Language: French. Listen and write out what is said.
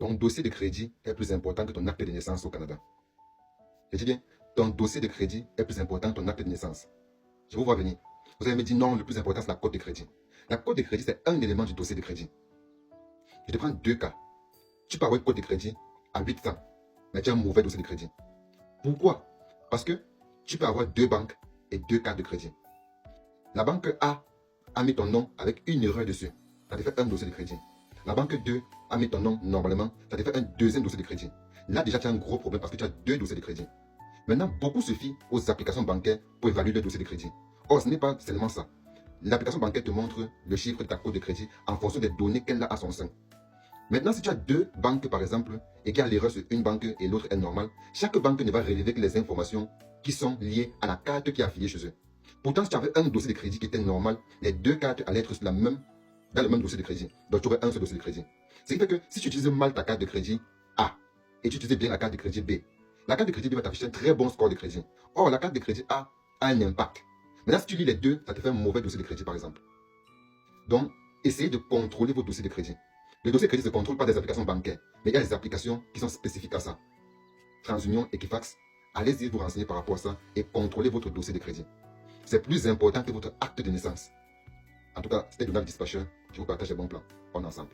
ton dossier de crédit est plus important que ton acte de naissance au Canada. Je dis bien, ton dossier de crédit est plus important que ton acte de naissance. Je vous vois venir. Vous allez me dire non, le plus important, c'est la cote de crédit. La cote de crédit, c'est un élément du dossier de crédit. Je te prends deux cas. Tu peux avoir une cote de crédit à 800, mais tu as un mauvais dossier de crédit. Pourquoi? Parce que tu peux avoir deux banques et deux cartes de crédit. La banque A a mis ton nom avec une erreur dessus. Ça te fait un dossier de crédit. La banque 2 a mis ton nom normalement. Ça te fait un deuxième dossier de crédit. Là, déjà, tu as un gros problème parce que tu as deux dossiers de crédit. Maintenant, beaucoup se fient aux applications bancaires pour évaluer le dossier de crédit. Or, ce n'est pas seulement ça. L'application bancaire te montre le chiffre de ta cote de crédit en fonction des données qu'elle a à son sein. Maintenant, si tu as deux banques, par exemple, et qu'il y a l'erreur sur une banque et l'autre est normale, chaque banque ne va relever que les informations qui sont liées à la carte qui est affiliée chez eux. Pourtant, si tu avais un dossier de crédit qui était normal, les deux cartes allaient être sur dans le même dossier de crédit. Donc, tu aurais un seul dossier de crédit. Ce qui fait que si tu utilises mal ta carte de crédit A et tu utilises bien la carte de crédit B, la carte de crédit B va t'afficher un très bon score de crédit. Or, la carte de crédit A a un impact. Maintenant, si tu lis les deux, ça te fait un mauvais dossier de crédit, par exemple. Donc, essayez de contrôler vos dossiers de crédit. Le dossier de crédit ne se contrôle pas des applications bancaires, mais il y a des applications qui sont spécifiques à ça. TransUnion, Equifax, allez-y vous renseigner par rapport à ça et contrôlez votre dossier de crédit. C'est plus important que votre acte de naissance. En tout cas, c'était Donald Dispatcher. Je vous partage les bons plans. On est ensemble.